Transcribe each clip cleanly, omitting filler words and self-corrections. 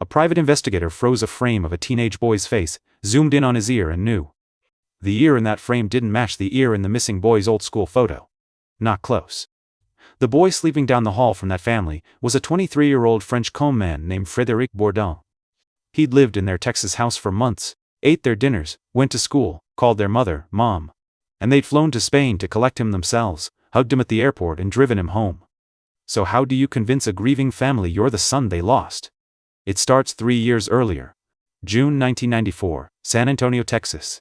A private investigator froze a frame of a teenage boy's face, zoomed in on his ear and knew. The ear in that frame didn't match the ear in the missing boy's old-school photo. Not close. The boy sleeping down the hall from that family was a 23-year-old French-combe man named Frédéric Bourdin. He'd lived in their Texas house for months, ate their dinners, went to school, called their mother, Mom. And they'd flown to Spain to collect him themselves, hugged him at the airport and driven him home. So how do you convince a grieving family you're the son they lost? It starts 3 years earlier. June 1994, San Antonio, Texas.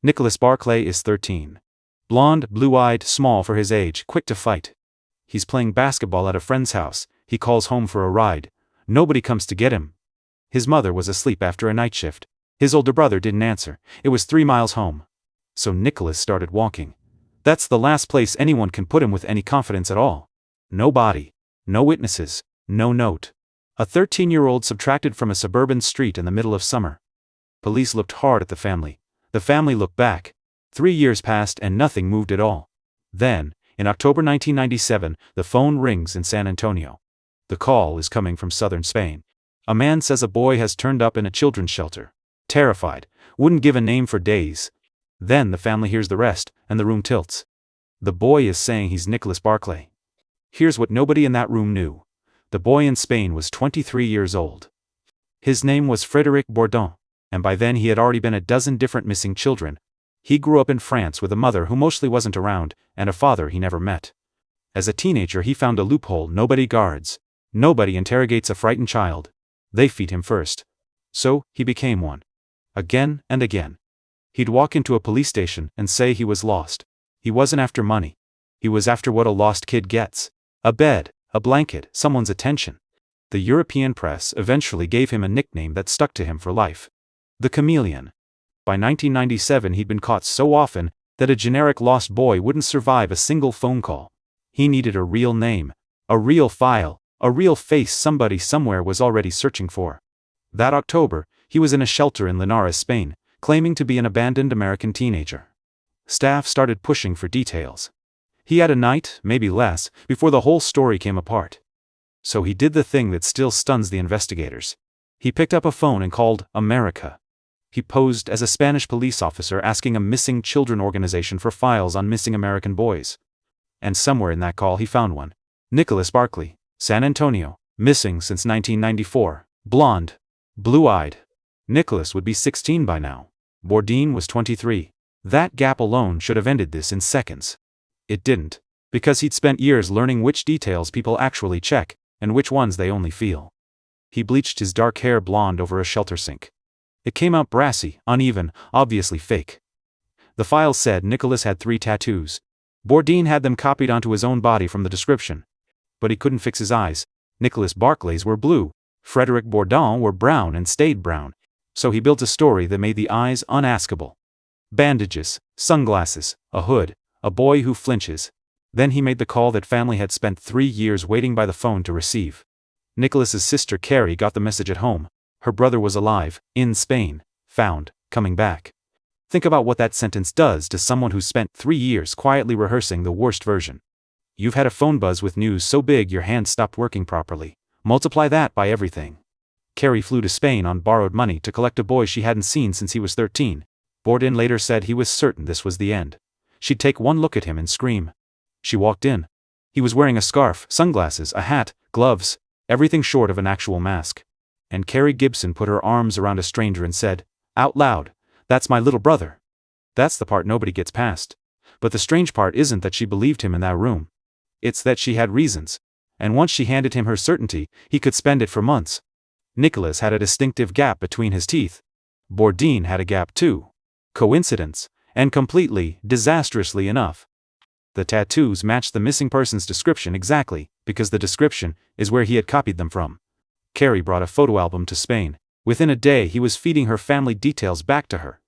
Nicholas Barclay is 13. Blonde, blue-eyed, small for his age, quick to fight. He's playing basketball at a friend's house. He calls home for a ride. Nobody comes to get him. His mother was asleep after a night shift. His older brother didn't answer. It was 3 miles home. So Nicholas started walking. That's the last place anyone can put him with any confidence at all. No body. No witnesses. No note. A 13-year-old subtracted from a suburban street in the middle of summer. Police looked hard at the family. The family looked back. 3 years passed and nothing moved at all. Then, in October 1997, the phone rings in San Antonio. The call is coming from southern Spain. A man says a boy has turned up in a children's shelter. Terrified, wouldn't give a name for days. Then the family hears the rest, and the room tilts. The boy is saying he's Nicholas Barclay. Here's what nobody in that room knew. The boy in Spain was 23 years old. His name was Frédéric Bourdin, and by then he had already been a dozen different missing children. He grew up in France with a mother who mostly wasn't around, and a father he never met. As a teenager he found a loophole nobody guards. Nobody interrogates a frightened child. They feed him first. So, he became one. Again and again. He'd walk into a police station and say he was lost. He wasn't after money. He was after what a lost kid gets. A bed, a blanket, someone's attention. The European press eventually gave him a nickname that stuck to him for life. The Chameleon. By 1997 he'd been caught so often that a generic lost boy wouldn't survive a single phone call. He needed a real name, a real file, a real face somebody somewhere was already searching for. That October, he was in a shelter in Linares, Spain, claiming to be an abandoned American teenager. Staff started pushing for details. He had a night, maybe less, before the whole story came apart. So he did the thing that still stuns the investigators. He picked up a phone and called America. He posed as a Spanish police officer asking a missing children organization for files on missing American boys. And somewhere in that call he found one. Nicholas Barclay, San Antonio, missing since 1994, blonde, blue-eyed. Nicholas would be 16 by now. Bourdin was 23. That gap alone should have ended this in seconds. It didn't, because he'd spent years learning which details people actually check, and which ones they only feel. He bleached his dark hair blonde over a shelter sink. It came out brassy, uneven, obviously fake. The file said Nicholas had 3 tattoos. Bourdin had them copied onto his own body from the description. But he couldn't fix his eyes. Nicholas Barclay's were blue. Frédéric Bourdin were brown and stayed brown. So he built a story that made the eyes unaskable. Bandages, sunglasses, a hood, a boy who flinches. Then he made the call that family had spent 3 years waiting by the phone to receive. Nicholas's sister Carrie got the message at home. Her brother was alive, in Spain, found, coming back. Think about what that sentence does to someone who spent 3 years quietly rehearsing the worst version. You've had a phone buzz with news so big your hands stopped working properly. Multiply that by everything. Carrie flew to Spain on borrowed money to collect a boy she hadn't seen since he was 13. Bourdin later said he was certain this was the end. She'd take one look at him and scream. She walked in. He was wearing a scarf, sunglasses, a hat, gloves, everything short of an actual mask. And Carrie Gibson put her arms around a stranger and said, out loud, "That's my little brother." That's the part nobody gets past. But the strange part isn't that she believed him in that room. It's that she had reasons. And once she handed him her certainty, he could spend it for months. Nicholas had a distinctive gap between his teeth. Bourdin had a gap too. Coincidence, and completely, disastrously enough. The tattoos matched the missing person's description exactly, because the description is where he had copied them from. Carrie brought a photo album to Spain. Within a day he was feeding her family details back to her.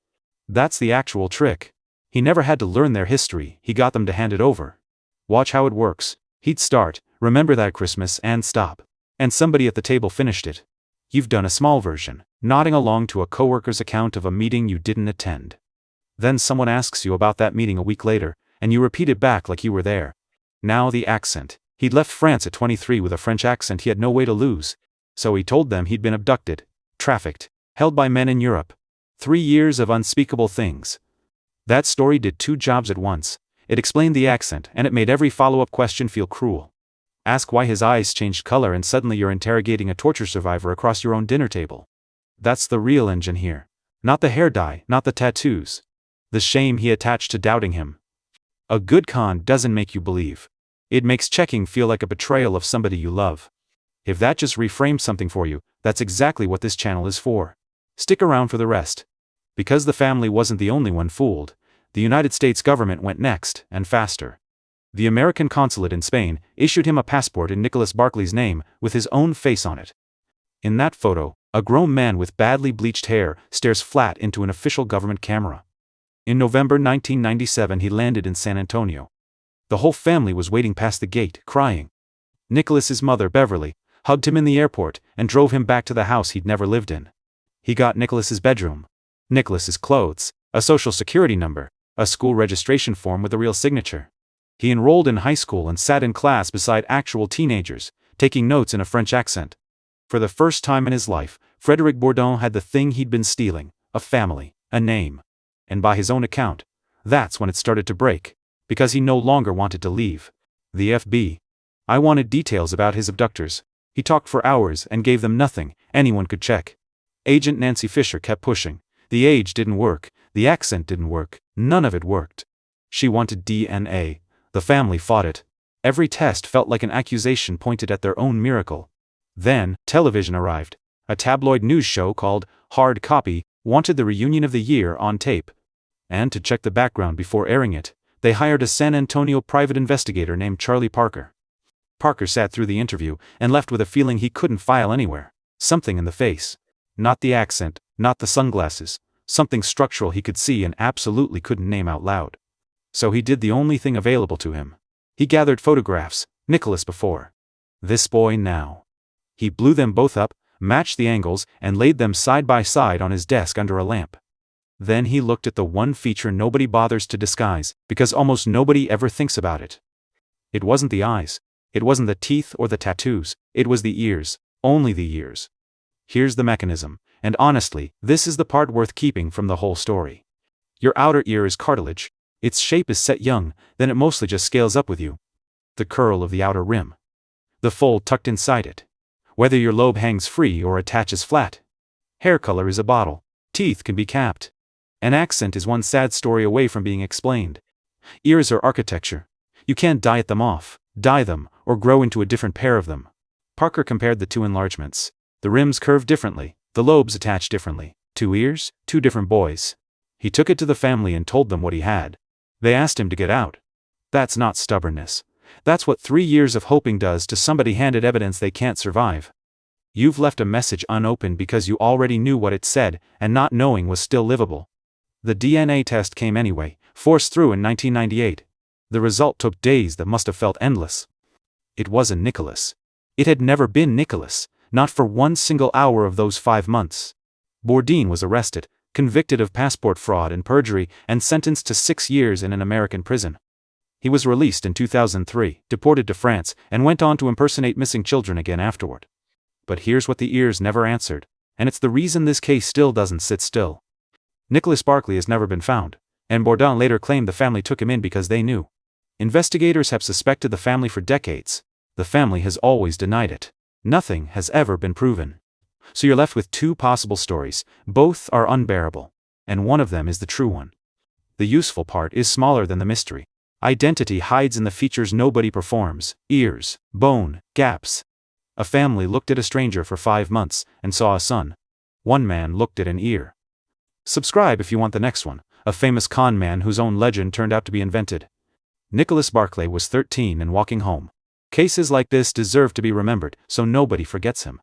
That's the actual trick. He never had to learn their history, he got them to hand it over. Watch how it works. He'd start, "Remember that Christmas," and stop. And somebody at the table finished it. You've done a small version, nodding along to a coworker's account of a meeting you didn't attend. Then someone asks you about that meeting a week later, and you repeat it back like you were there. Now the accent. He'd left France at 23 with a French accent he had no way to lose. So he told them he'd been abducted, trafficked, held by men in Europe. 3 years of unspeakable things. That story did 2 jobs at once. It explained the accent, and it made every follow-up question feel cruel. Ask why his eyes changed color and suddenly you're interrogating a torture survivor across your own dinner table. That's the real engine here. Not the hair dye, not the tattoos. The shame he attached to doubting him. A good con doesn't make you believe. It makes checking feel like a betrayal of somebody you love. If that just reframes something for you, that's exactly what this channel is for. Stick around for the rest. Because the family wasn't the only one fooled, the United States government went next, and faster. The American consulate in Spain issued him a passport in Nicholas Barclay's name, with his own face on it. In that photo, a grown man with badly bleached hair stares flat into an official government camera. In November 1997 he landed in San Antonio. The whole family was waiting past the gate, crying. Nicholas's mother, Beverly, hugged him in the airport and drove him back to the house he'd never lived in. He got Nicholas's bedroom, Nicholas's clothes, a social security number, a school registration form with a real signature. He enrolled in high school and sat in class beside actual teenagers, taking notes in a French accent. For the first time in his life, Frédéric Bourdin had the thing he'd been stealing, a family, a name. And by his own account, that's when it started to break, because he no longer wanted to leave. The FBI wanted details about his abductors. He talked for hours and gave them nothing anyone could check. Agent Nancy Fisher kept pushing. The age didn't work, the accent didn't work, none of it worked. She wanted DNA. The family fought it. Every test felt like an accusation pointed at their own miracle. Then, television arrived. A tabloid news show called Hard Copy wanted the reunion of the year on tape. And to check the background before airing it, they hired a San Antonio private investigator named Charlie Parker. Parker sat through the interview and left with a feeling he couldn't file anywhere. Something in the face. Not the accent, not the sunglasses. Something structural he could see and absolutely couldn't name out loud. So he did the only thing available to him. He gathered photographs, Nicholas before. This boy now. He blew them both up, matched the angles, and laid them side by side on his desk under a lamp. Then he looked at the one feature nobody bothers to disguise, because almost nobody ever thinks about it. It wasn't the eyes. It wasn't the teeth or the tattoos. It was the ears. Only the ears. Here's the mechanism, and honestly, this is the part worth keeping from the whole story. Your outer ear is cartilage. Its shape is set young, then it mostly just scales up with you. The curl of the outer rim. The fold tucked inside it. Whether your lobe hangs free or attaches flat. Hair color is a bottle. Teeth can be capped. An accent is one sad story away from being explained. Ears are architecture. You can't diet them off, dye them, or grow into a different pair of them. Parker compared the 2 enlargements. The rims curve differently, the lobes attach differently. 2 ears, 2 different boys. He took it to the family and told them what he had. They asked him to get out. That's not stubbornness. That's what 3 years of hoping does to somebody handed evidence they can't survive. You've left a message unopened because you already knew what it said, and not knowing was still livable. The DNA test came anyway, forced through in 1998. The result took days that must have felt endless. It wasn't Nicholas. It had never been Nicholas, not for one single hour of those 5 months. Bourdin was arrested, convicted of passport fraud and perjury, and sentenced to 6 years in an American prison. He was released in 2003, deported to France, and went on to impersonate missing children again afterward. But here's what the ears never answered, and it's the reason this case still doesn't sit still. Nicholas Barclay has never been found, and Bourdin later claimed the family took him in because they knew. Investigators have suspected the family for decades. The family has always denied it. Nothing has ever been proven. So you're left with 2 possible stories. Both are unbearable, and one of them is the true one. The useful part is smaller than the mystery. Identity hides in the features nobody performs: ears, bone, gaps. A family looked at a stranger for 5 months and saw a son. One man looked at an ear. Subscribe if you want the next one, a famous con man whose own legend turned out to be invented. Nicholas Barclay was 13 and walking home. Cases like this deserve to be remembered so nobody forgets him.